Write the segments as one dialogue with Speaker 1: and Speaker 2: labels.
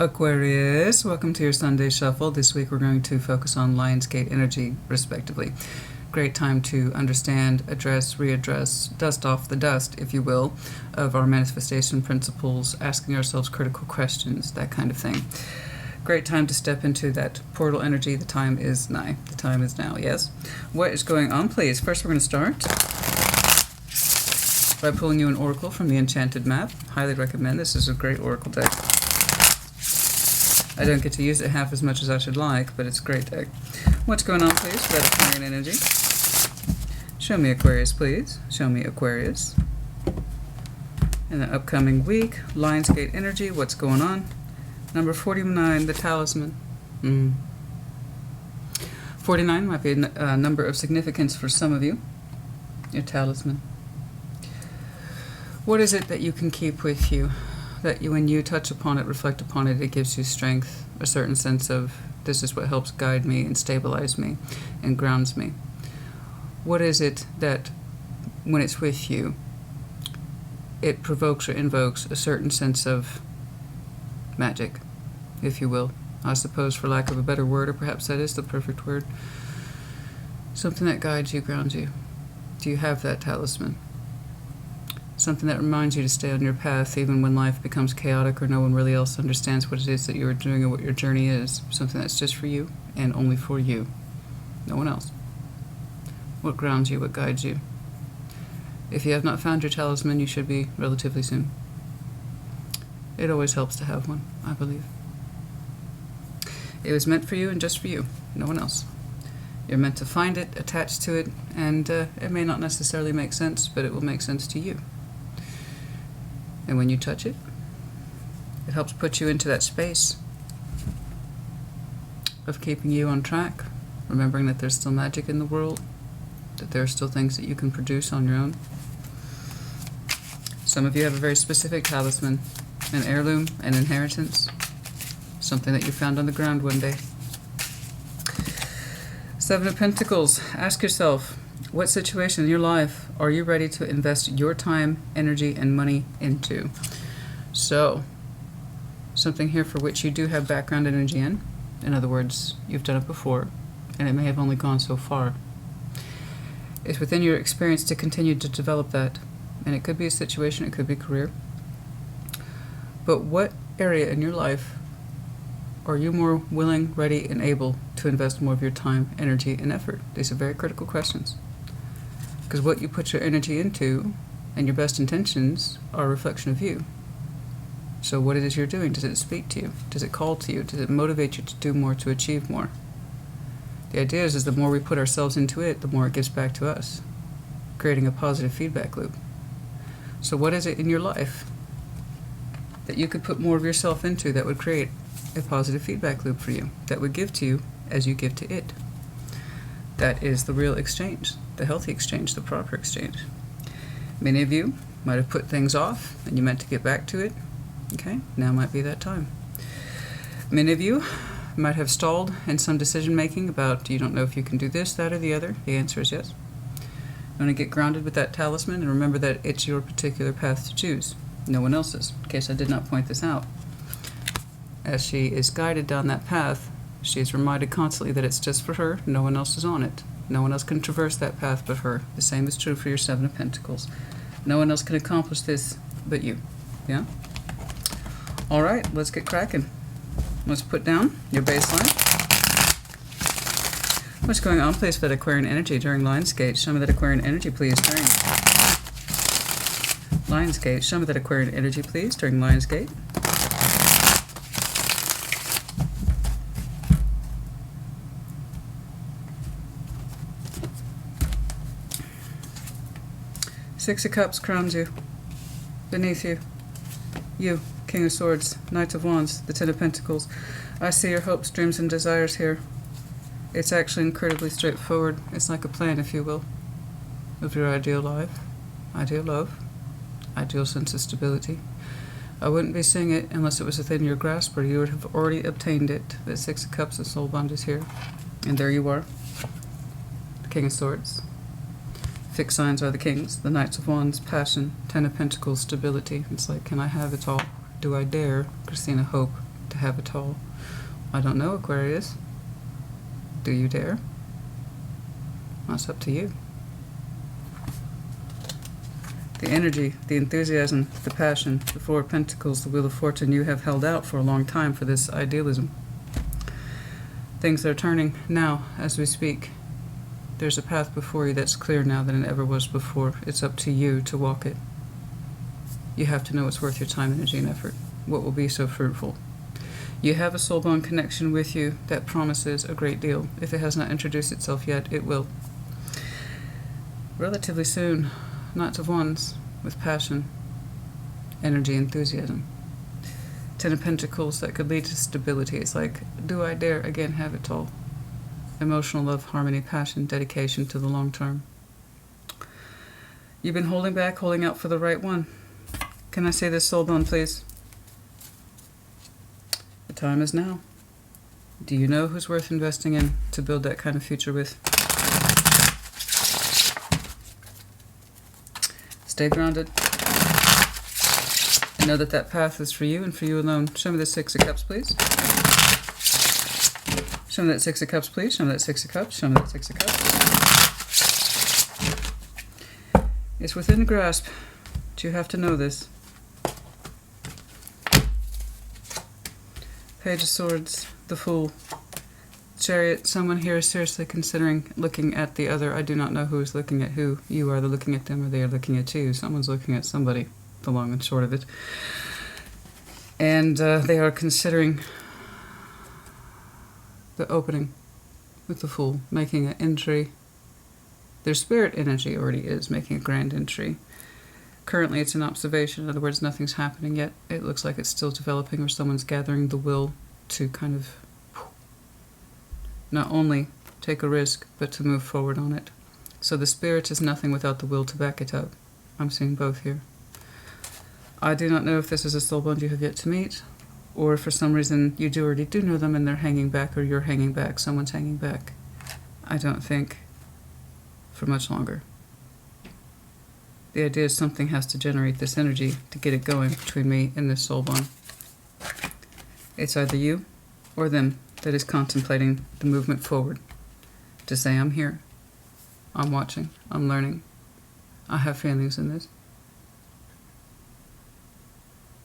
Speaker 1: Aquarius, welcome to your Sunday Shuffle. This week we're going to focus on Lionsgate energy, respectively. Great time to understand, address, readdress, dust off the dust, if you will, of our manifestation principles, asking ourselves critical questions, that kind of thing. Great time to step into that portal energy. The time is nigh. The time is now, yes? What is going on, please? First we're going to start by pulling you an oracle from the Enchanted Map. Highly recommend. This is a great oracle deck. I don't get to use it half as much as I should like, but it's a great deck. What's going on, please, for that Aquarian energy? Show me Aquarius, please. Show me Aquarius. In the upcoming week, Lionsgate energy, what's going on? Number 49, the Talisman. 49 might be a number of significance for some of you. Your Talisman. What is it that you can keep with you? That you, when you touch upon it, reflect upon it, it gives you strength, a certain sense of, this is what helps guide me and stabilize me and grounds me. What is it that, when it's with you, it provokes or invokes a certain sense of magic, if you will? I suppose, for lack of a better word, or perhaps that is the perfect word. Something that guides you, grounds you. Do you have that talisman? Something that reminds you to stay on your path even when life becomes chaotic or no one really else understands what it is that you are doing or what your journey is. Something that's just for you and only for you. No one else. What grounds you, what guides you. If you have not found your talisman, you should be relatively soon. It always helps to have one, I believe. It was meant for you and just for you, no one else. You're meant to find it, attached to it, and it may not necessarily make sense, but it will make sense to you. And when you touch it, it helps put you into that space of keeping you on track, remembering that there's still magic in the world, that there are still things that you can produce on your own. Some of you have a very specific talisman, an heirloom, an inheritance, something that you found on the ground one day. Seven of Pentacles. Ask yourself, what situation in your life are you ready to invest your time, energy, and money into? So, something here for which you do have background energy in. In other words, you've done it before, and it may have only gone so far. It's within your experience to continue to develop that. And it could be a situation, it could be career. But what area in your life are you more willing, ready, and able to invest more of your time, energy, and effort? These are very critical questions. Because what you put your energy into and your best intentions are a reflection of you. So what it is you're doing, does it speak to you? Does it call to you? Does it motivate you to do more, to achieve more? The idea is the more we put ourselves into it, the more it gives back to us, creating a positive feedback loop. So what is it in your life that you could put more of yourself into that would create a positive feedback loop for you, that would give to you as you give to it? That is the real exchange, the healthy exchange, the proper exchange. Many of you might have put things off and you meant to get back to it. Okay, now might be that time. Many of you might have stalled in some decision making about you don't know if you can do this, that, or the other. The answer is yes. You want to get grounded with that talisman and remember that it's your particular path to choose, no one else's, in case I did not point this out. As she is guided down that path, she is reminded constantly that it's just for her, no one else is on it. No one else can traverse that path but her. The same is true for your Seven of Pentacles. No one else can accomplish this but you. Yeah? Alright, let's get cracking. Let's put down your baseline. What's going on, please, for that Aquarian energy during Lionsgate? Show me that Aquarian energy, please, during Lionsgate. Show me that Aquarian energy, please, during Lionsgate. Six of Cups crowns you. Beneath you. You, King of Swords, Knight of Wands, the Ten of Pentacles. I see your hopes, dreams, and desires here. It's actually incredibly straightforward. It's like a plan, if you will, of your ideal life, ideal love, ideal sense of stability. I wouldn't be seeing it unless it was within your grasp, or you would have already obtained it. The Six of Cups, the Soul Bond is here. And there you are, the King of Swords. Fixed signs are the kings, the Knights of Wands, passion, Ten of Pentacles, stability. It's like, can I have it all? Do I dare? Christina, hope. to have it all. I don't know, Aquarius. Do you dare? That's up to you. The energy, the enthusiasm, the passion, the Four of Pentacles, the Wheel of Fortune, you have held out for a long time for this idealism. Things are turning now as we speak. There's a path before you that's clearer now than it ever was before. It's up to you to walk it. You have to know it's worth your time, energy, and effort. What will be so fruitful? You have a soul bond connection with you that promises a great deal. If it has not introduced itself yet, it will. Relatively soon. Knights of Wands with passion, energy, enthusiasm. Ten of Pentacles that could lead to stability. It's like, do I dare again have it all? Emotional love, harmony, passion, dedication to the long term. You've been holding back, holding out for the right one. Can I say this, soul bond, please? The time is now. Do you know who's worth investing in to build that kind of future with? Stay grounded. And know that that path is for you and for you alone. Show me the Six of Cups, please. Show me that Six of Cups, please. Show me that Six of Cups. Show me that Six of Cups. It's within grasp. But you have to know this. Page of Swords, the Fool, Chariot. Someone here is seriously considering looking at the other. I do not know who is looking at who. You are either looking at them or they are looking at you. Someone's looking at somebody, the long and short of it. And they are considering the opening with the Fool, making an entry. Their spirit energy already is making a grand entry. Currently it's an observation. In other words, nothing's happening yet. It looks like it's still developing, or someone's gathering the will to kind of not only take a risk, but to move forward on it. So the spirit is nothing without the will to back it up. I'm seeing both here. I do not know if this is a soul bond you have yet to meet, or for some reason you already do know them and they're hanging back, or you're hanging back, someone's hanging back. I don't think for much longer. The idea is something has to generate this energy to get it going between me and this soul bond. It's either you or them that is contemplating the movement forward. To say, I'm here, I'm watching, I'm learning, I have feelings in this.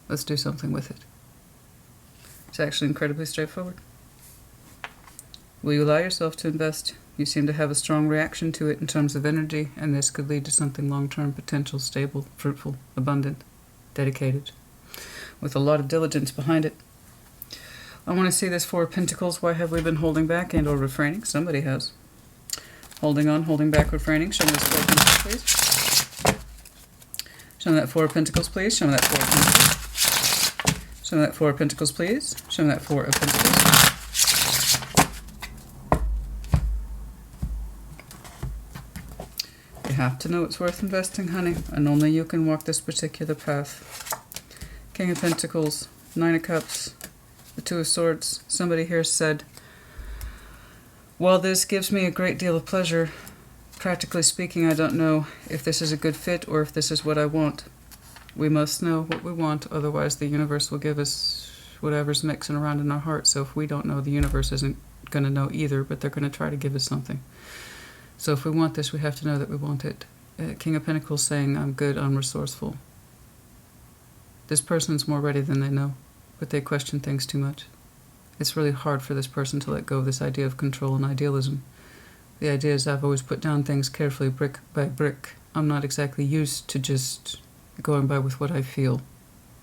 Speaker 1: Let's do something with it. It's actually incredibly straightforward. Will you allow yourself to invest? You seem to have a strong reaction to it in terms of energy, and this could lead to something long-term, potential, stable, fruitful, abundant, dedicated, with a lot of diligence behind it. I want to see this Four of Pentacles. Why have we been holding back and or refraining? Somebody has. Holding on, holding back, refraining. Show me this Four of Pentacles, please. Show me that Four of Pentacles, please. Show me that Four of Pentacles. Show me that Four of Pentacles, please. Show me that Four of Pentacles. You have to know it's worth investing, honey, and only you can walk this particular path. King of Pentacles, Nine of Cups, the Two of Swords. Somebody here said, while this gives me a great deal of pleasure, practically speaking, I don't know if this is a good fit or if this is what I want. We must know what we want, otherwise the universe will give us whatever's mixing around in our heart. So if we don't know, the universe isn't going to know either, but they're going to try to give us something. So if we want this, we have to know that we want it. King of Pentacles saying, I'm good, I'm resourceful. This person's more ready than they know, but they question things too much. It's really hard for this person to let go of this idea of control and idealism. The idea is I've always put down things carefully, brick by brick. I'm not exactly used to just going by with what I feel.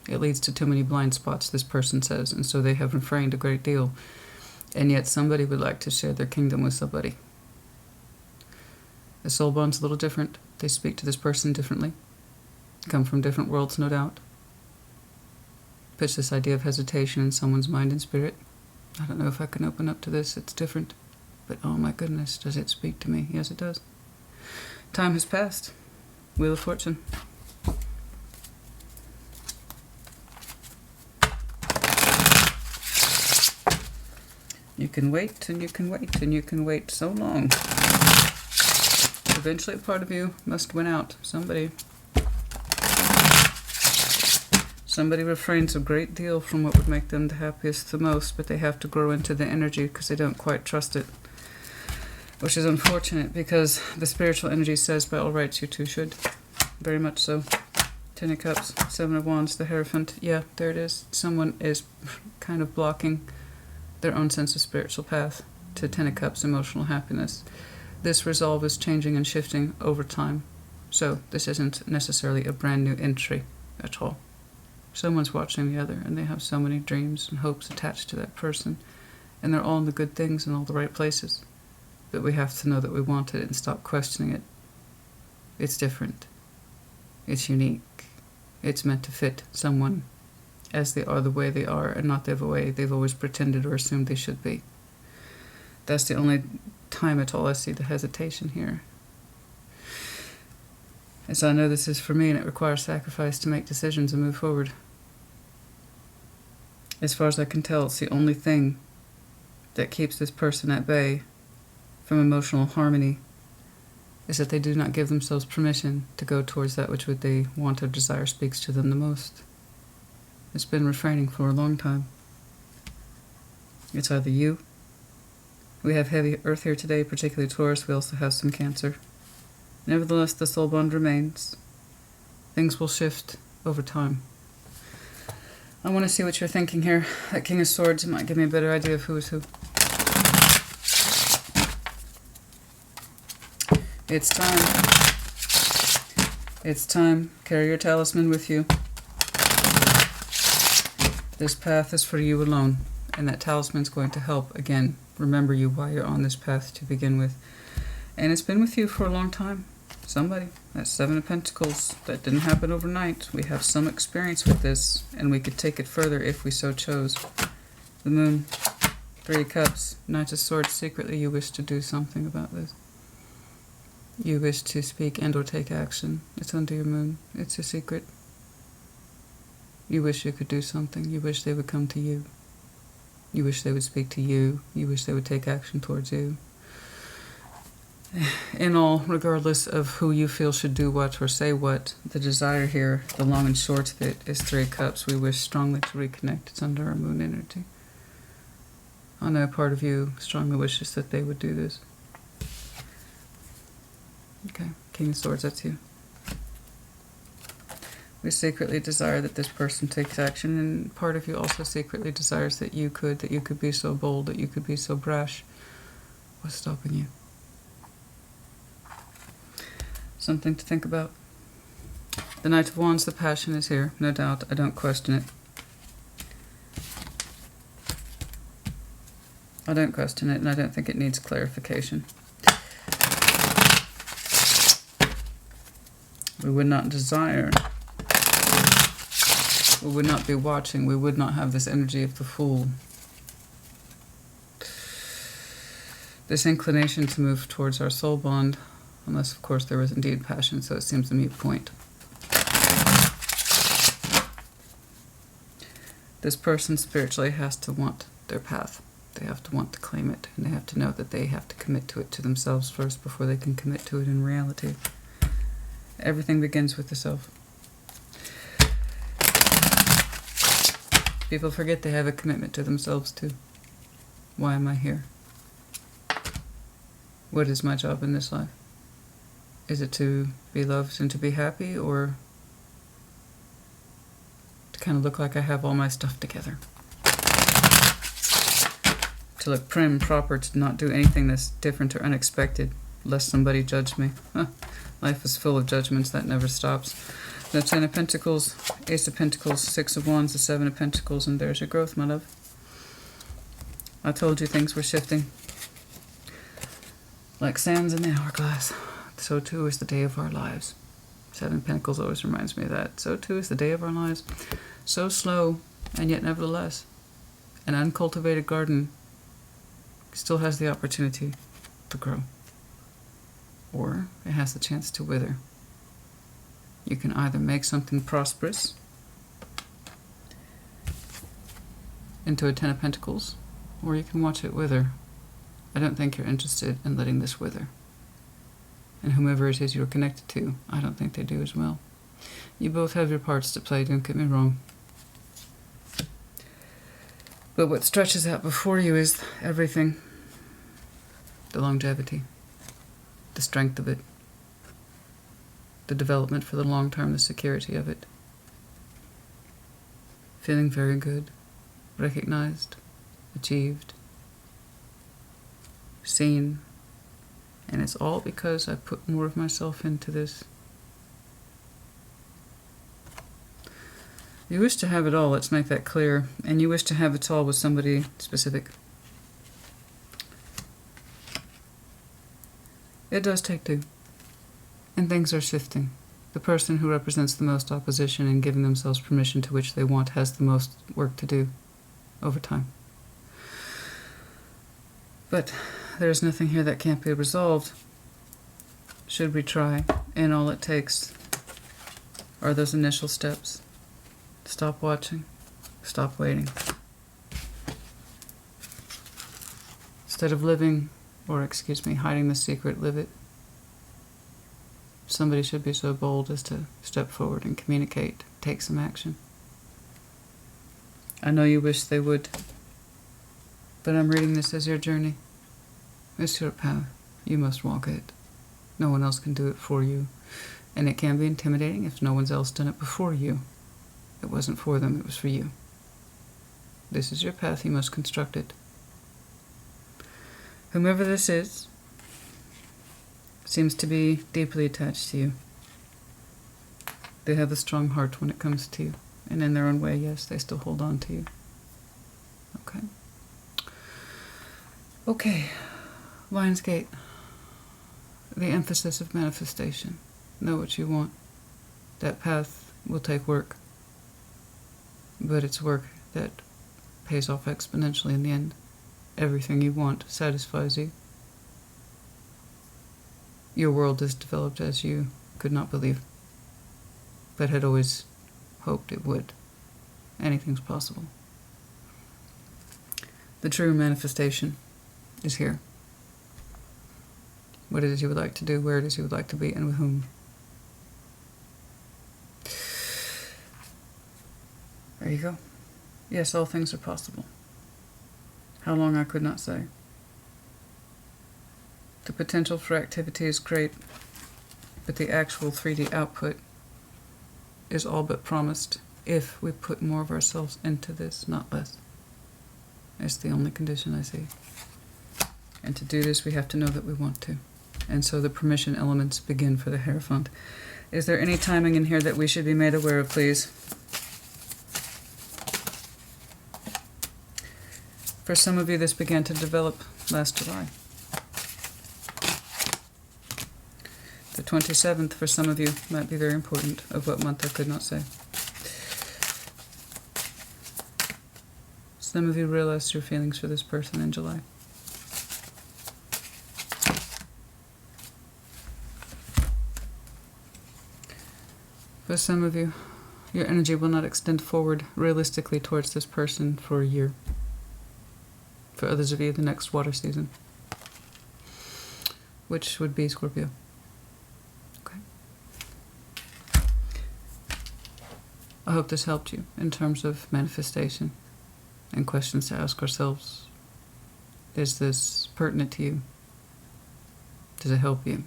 Speaker 1: It leads to too many blind spots, this person says, and so they have refrained a great deal. And yet somebody would like to share their kingdom with somebody. The soul bond's a little different. They speak to this person differently. Come from different worlds, no doubt. Puts this idea of hesitation in someone's mind and spirit. I don't know if I can open up to this. It's different. But oh my goodness, does it speak to me? Yes, it does. Time has passed. Wheel of Fortune. You can wait, and you can wait, and you can wait so long. Eventually a part of you must win out. Somebody Somebody refrains a great deal from what would make them the happiest the most, but they have to grow into the energy because they don't quite trust it. Which is unfortunate, because the spiritual energy says by all rights you two should. Very much so. Ten of Cups, Seven of Wands, the Hierophant. Yeah, there it is. Someone is kind of blocking their own sense of spiritual path to Ten of Cups, emotional happiness. This resolve is changing and shifting over time. So this isn't necessarily a brand new entry at all. Someone's watching the other, and they have so many dreams and hopes attached to that person. And they're all in the good things in all the right places. But we have to know that we want it and stop questioning it. It's different. It's unique. It's meant to fit someone as they are the way they are, and not the way they've always pretended or assumed they should be. That's the only time at all I see the hesitation here. As I know this is for me, and it requires sacrifice to make decisions and move forward. As far as I can tell, it's the only thing that keeps this person at bay from emotional harmony is that they do not give themselves permission to go towards that which they want or desire speaks to them the most. It's been refraining for a long time. It's either you. We have heavy earth here today, particularly Taurus. We also have some Cancer. Nevertheless, the soul bond remains. Things will shift over time. I want to see what you're thinking here. That King of Swords, it might give me a better idea of who is who. It's time. It's time. Carry your talisman with you. This path is for you alone, and that talisman's going to help, again, remember you while you're on this path to begin with. And it's been with you for a long time. Somebody. That's Seven of Pentacles. That didn't happen overnight. We have some experience with this, and we could take it further if we so chose. The Moon. Three of Cups. Knight of Swords. Secretly you wish to do something about this. You wish to speak and or take action. It's under your moon. It's a secret. You wish you could do something. You wish they would come to you. You wish they would speak to you. You wish they would take action towards you. In all, regardless of who you feel should do what or say what, the desire here, the long and short of it, is Three of Cups. We wish strongly to reconnect. It's under our moon energy. I know part of you strongly wishes that they would do this. Okay, King of Swords, that's you. We secretly desire that this person takes action, and part of you also secretly desires that you could be so bold, that you could be so brash. What's stopping you? Something to think about. The Knight of Wands, the passion is here, no doubt. I don't question it. I don't question it, and I don't think it needs clarification. We would not desire, we would not be watching, we would not have this energy of the Fool. This inclination to move towards our soul bond, unless of course there was indeed passion, so it seems a moot point. This person spiritually has to want their path. They have to want to claim it, and they have to know that they have to commit to it to themselves first before they can commit to it in reality. Everything begins with the self. People forget they have a commitment to themselves too. Why am I here? What is my job in this life? Is it to be loved and to be happy, or to kind of look like I have all my stuff together? To look prim, proper, to not do anything that's different or unexpected, lest somebody judge me. Huh. Life is full of judgments, that never stops. The Ten of Pentacles, Ace of Pentacles, Six of Wands, the Seven of Pentacles, and there's your growth, my love. I told you things were shifting. Like sands in the hourglass, so too is the day of our lives. Seven of Pentacles always reminds me of that. So too is the day of our lives. So slow, and yet nevertheless, an uncultivated garden still has the opportunity to grow. Or it has the chance to wither. You can either make something prosperous into a Ten of Pentacles, or you can watch it wither. I don't think you're interested in letting this wither. And whomever it is you're connected to, I don't think they do as well. You both have your parts to play, don't get me wrong. But what stretches out before you is everything. The longevity, the strength of it, the development for the long term, the security of it. Feeling very good, recognized, achieved, seen. And it's all because I put more of myself into this. You wish to have it all, let's make that clear. And you wish to have it all with somebody specific. It does take two. And things are shifting. The person who represents the most opposition and giving themselves permission to which they want has the most work to do over time. But there's nothing here that can't be resolved should we try. And all it takes are those initial steps. Stop watching. Stop waiting. Instead of living, or hiding the secret, live it. Somebody should be so bold as to step forward and communicate, take some action. I know you wish they would, but I'm reading this as your journey. It's your path. You must walk it. No one else can do it for you. And it can be intimidating if no one's else done it before you. It wasn't for them, it was for you. This is your path, you must construct it. Whomever this is seems to be deeply attached to you. They have a strong heart when it comes to you. And in their own way, yes, they still hold on to you. Okay. Okay. Lionsgate. The emphasis of manifestation. Know what you want. That path will take work. But it's work that pays off exponentially in the end. Everything you want satisfies you. Your world is developed as you could not believe, but had always hoped it would. Anything's possible. The true manifestation is here. What it is you would like to do, where it is you would like to be, and with whom. There you go. Yes, all things are possible. How long I could not say. The potential for activity is great, but the actual 3D output is all but promised if we put more of ourselves into this, not less. It's the only condition I see. And to do this, we have to know that we want to. And so the permission elements begin for the Hierophant. Is there any timing in here that we should be made aware of, please? For some of you, this began to develop last July. The 27th, for some of you, might be very important. Of what month, I could not say. Some of you realized your feelings for this person in July. For some of you, your energy will not extend forward realistically towards this person for a year. For others of you, the next water season, which would be Scorpio. Okay. I hope this helped you in terms of manifestation and questions to ask ourselves. Is this pertinent to you? Does it help you?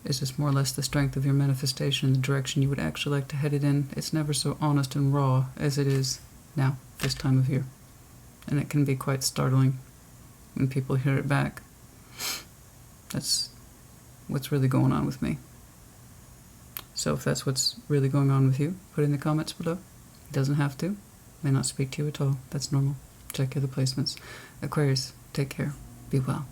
Speaker 1: Is this more or less the strength of your manifestation, the direction you would actually like to head it in? It's never so honest and raw as it is now, this time of year. And it can be quite startling when people hear it back. That's what's really going on with me. So if that's what's really going on with you, put it in the comments below. It doesn't have to. May not speak to you at all. That's normal. Check your other placements. Aquarius, take care. Be well.